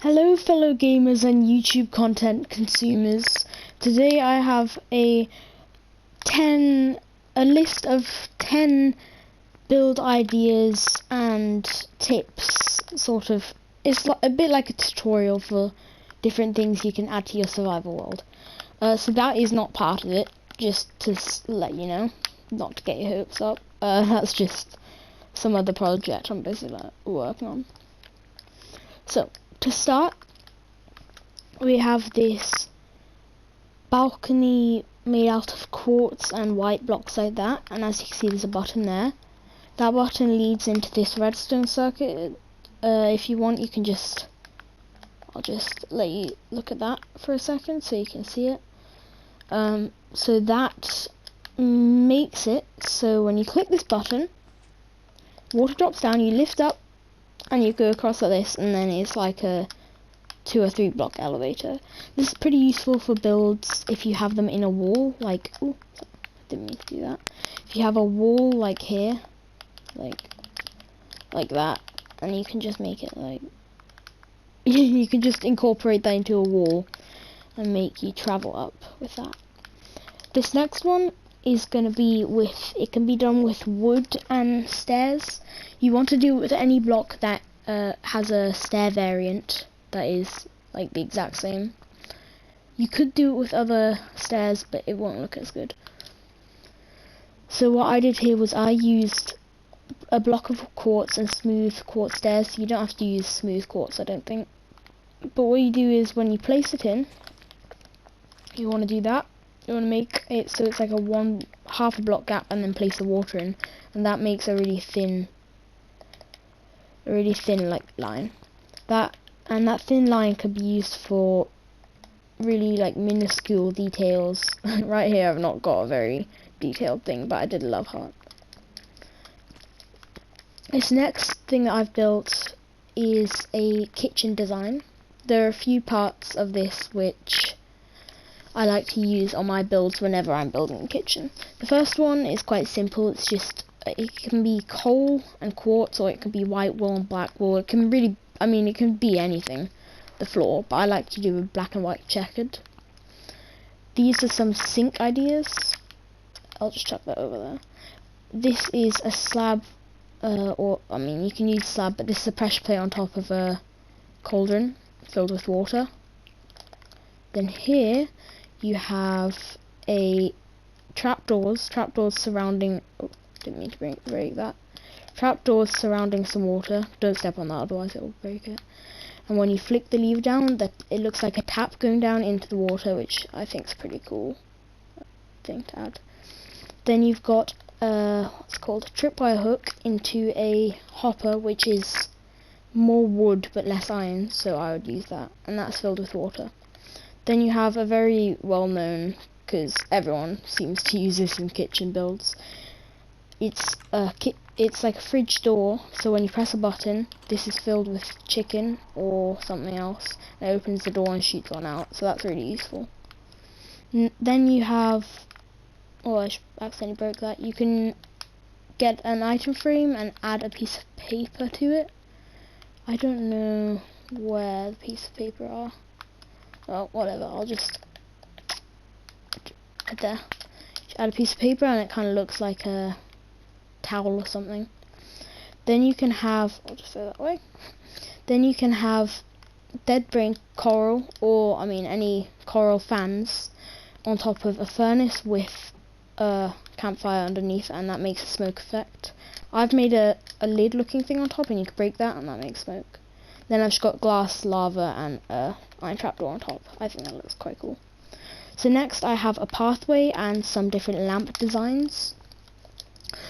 Hello fellow gamers and YouTube content consumers. Today I have a list of 10 build ideas and tips, sort of. It's a bit like a tutorial for different things you can add to your survival world. So that is not part of it, just to let you know, not to get your hopes up. That's just some other project I'm busy working on. So, to start, we have this balcony made out of quartz and white blocks like that, and as you can see there's a button there. That button leads into this redstone circuit. If you want, you can I'll just let you look at that for a second so you can see it. So that makes it so when you click this button, water drops down, you lift up, and you go across like this, and then it's like a 2 or 3 block elevator. This is pretty useful for builds if you have them in a wall, like, ooh, didn't mean to do that. If you have a wall like here, like that, and you can just make it like, you can just incorporate that into a wall and make you travel up with that. This next one is going to be it can be done with wood and stairs. You want to do it with any block that has a stair variant that is like the exact same. You could do it with other stairs, but it won't look as good. So what I did here was I used a block of quartz and smooth quartz stairs. You don't have to use smooth quartz, I don't think. But what you do is when you place it in, you want to do that. You want to make it so it's like half a block gap, and then place the water in, and that makes a really thin like line. That thin line could be used for really like minuscule details. Right here I've not got a very detailed thing, but I did a love heart. This next thing that I've built is a kitchen design. There are a few parts of this which I like to use on my builds whenever I'm building a kitchen. The first one is quite simple. It's just, it can be coal and quartz, or it can be white wool and black wool. It can really, it can be anything, the floor, but I like to do a black and white checkered. These are some sink ideas. I'll just chuck that over there. This is a slab, you can use slab, but this is a pressure plate on top of a cauldron filled with water. Then here you have a trapdoors surrounding, didn't mean to break that. Trapdoors surrounding some water. Don't step on that, otherwise it will break it. And when you flick the lever down, it looks like a tap going down into the water, which I think is pretty cool thing to add. Then you've got what's called a tripwire hook into a hopper, which is more wood but less iron, so I would use that, and that's filled with water. Then you have a very well known, because everyone seems to use this in kitchen builds. It's like a fridge door, so when you press a button, this is filled with chicken or something else, and it opens the door and shoots one out, so that's really useful. Then you have, I accidentally broke that. You can get an item frame and add a piece of paper to it. I don't know where the piece of paper are. Well, whatever, I'll just add a piece of paper, and it kind of looks like a towel or something. Then you can have, I'll just throw that away. Then you can have dead brain coral, or any coral fans on top of a furnace with a campfire underneath, and that makes a smoke effect. I've made a lid looking thing on top, and you can break that and that makes smoke. Then I've just got glass, lava, and iron trapdoor on top. I think that looks quite cool. So next I have a pathway and some different lamp designs.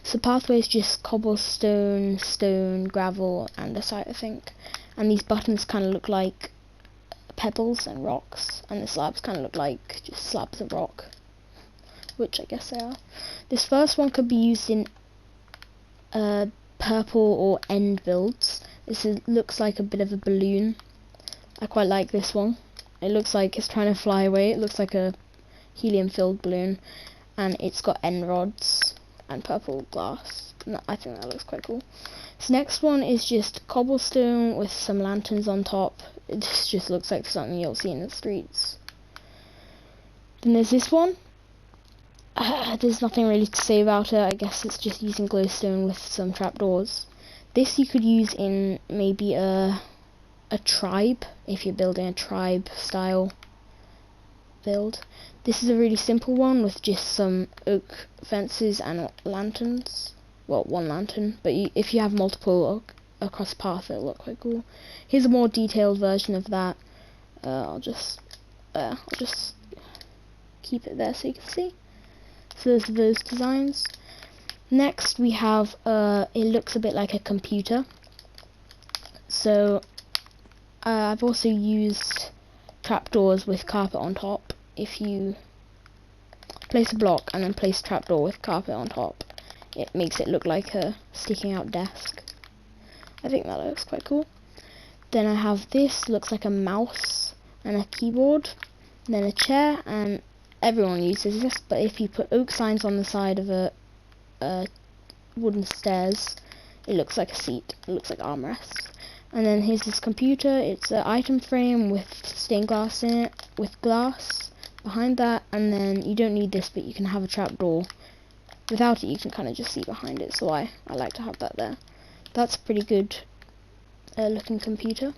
So pathway is just cobblestone, stone, gravel, and andesite, I think. And these buttons kind of look like pebbles and rocks, and the slabs kind of look like just slabs of rock, which I guess they are. This first one could be used in purple or end builds. Looks like a bit of a balloon. I quite like this one. It looks like it's trying to fly away. It looks like a helium-filled balloon, and it's got end rods and purple glass. I think that looks quite cool. This next one is just cobblestone with some lanterns on top. It just looks like something you'll see in the streets. Then there's this one. There's nothing really to say about it. I guess it's just using glowstone with some trapdoors. This you could use in maybe a tribe, if you're building a tribe style build. This is a really simple one with just some oak fences and lanterns. Well, one lantern, but if you have multiple across the path, it'll look quite cool. Here's a more detailed version of that. I'll just keep it there so you can see. So there's those designs. Next we have it looks a bit like a computer. So I've also used trapdoors with carpet on top. If you place a block and then place a trapdoor with carpet on top, it makes it look like a sticking out desk. I think that looks quite cool. Then I have this, looks like a mouse and a keyboard, and then a chair, and everyone uses this, but if you put oak signs on the side of a wooden stairs, it looks like a seat, it looks like armrests. And then here's this computer. It's an item frame with stained glass in it, with glass behind that, and then you don't need this, but you can have a trapdoor. Without it you can kind of just see behind it, so I like to have that there. That's a pretty good looking computer.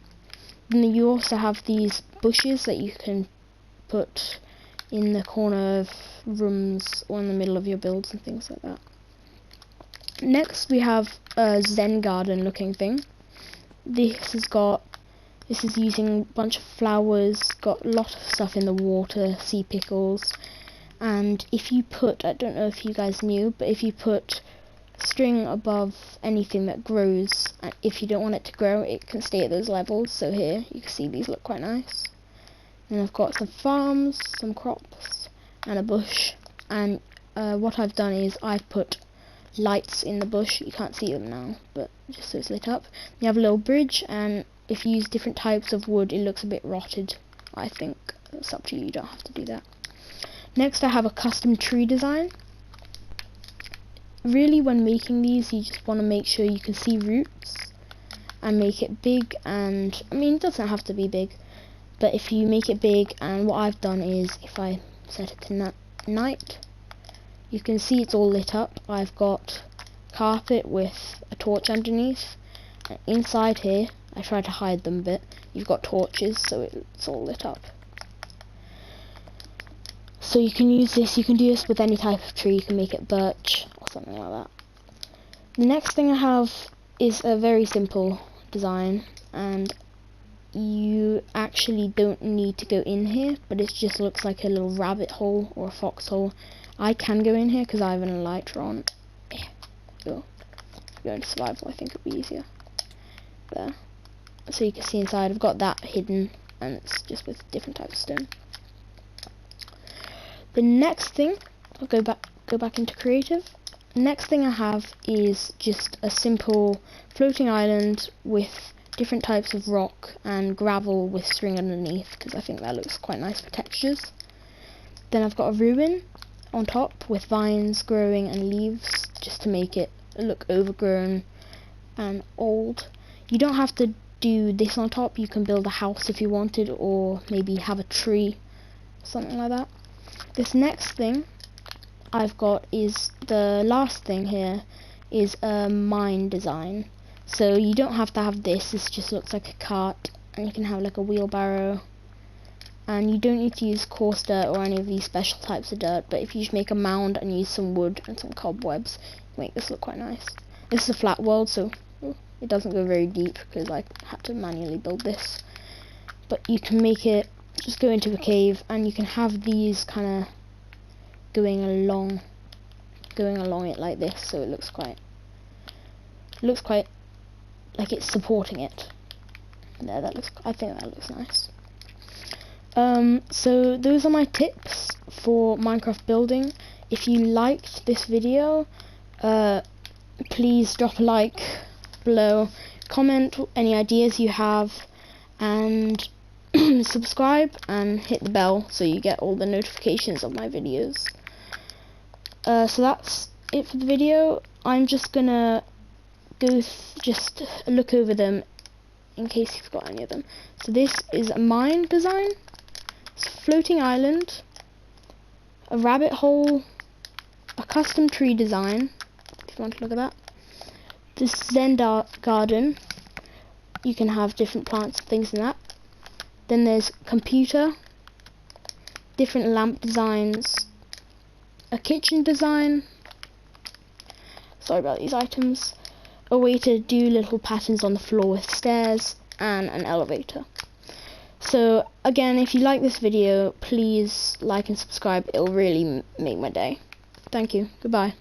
Then you also have these bushes that you can put in the corner of rooms or in the middle of your builds and things like that. Next we have a Zen garden looking thing. This is using a bunch of flowers, got a lot of stuff in the water, sea pickles, and if you put, I don't know if you guys knew, but if you put string above anything that grows, and if you don't want it to grow, it can stay at those levels. So here you can see these look quite nice. And I've got some farms, some crops, and a bush. And what I've done is I've put lights in the bush. You can't see them now, but just so it's lit up. You have a little bridge, and if you use different types of wood, it looks a bit rotted. I think it's up to you. You don't have to do that. Next, I have a custom tree design. Really, when making these, you just want to make sure you can see roots and make it big. And I mean, it doesn't have to be big, but if you make it big, and what I've done is, if I set it to night, you can see it's all lit up. I've got carpet with a torch underneath, and inside here, I try to hide them a bit. You've got torches, so it's all lit up. So you can use this, you can do this with any type of tree. You can make it birch or something like that. The next thing I have is a very simple design, and you actually don't need to go in here, but it just looks like a little rabbit hole or a foxhole. I can go in here because I have an elytra on. Go into survival, I think it'll be easier. There. So you can see inside, I've got that hidden, and it's just with different types of stone. The next thing, I'll go back into creative. Next thing I have is just a simple floating island with different types of rock and gravel with string underneath, because I think that looks quite nice for textures. Then I've got a ruin on top with vines growing and leaves, just to make it look overgrown and old. You don't have to do this on top. You can build a house if you wanted, or maybe have a tree, something like that. This next thing I've got is, the last thing here is a mine design. So you don't have to have this just looks like a cart, and you can have like a wheelbarrow, and you don't need to use coarse dirt or any of these special types of dirt, but if you just make a mound and use some wood and some cobwebs, make this look quite nice. This is a flat world, so it doesn't go very deep because I had to manually build this, but you can make it just go into a cave, and you can have these kind of going along it like this, so it looks quite like it's supporting it. There, I think that looks nice. So those are my tips for Minecraft building. If you liked this video, please drop a like below, comment any ideas you have, and subscribe and hit the bell so you get all the notifications of my videos. So that's it for the video. I'm just gonna just look over them in case you've got any of them. So this is a mine design, it's a floating island, a rabbit hole, a custom tree design, if you want to look at that. This Zen garden, you can have different plants and things in that. Then there's computer, different lamp designs, a kitchen design, sorry about these items, a way to do little patterns on the floor with stairs, and an elevator. So again, if you like this video, please like and subscribe. It'll really make my day. Thank you. Goodbye.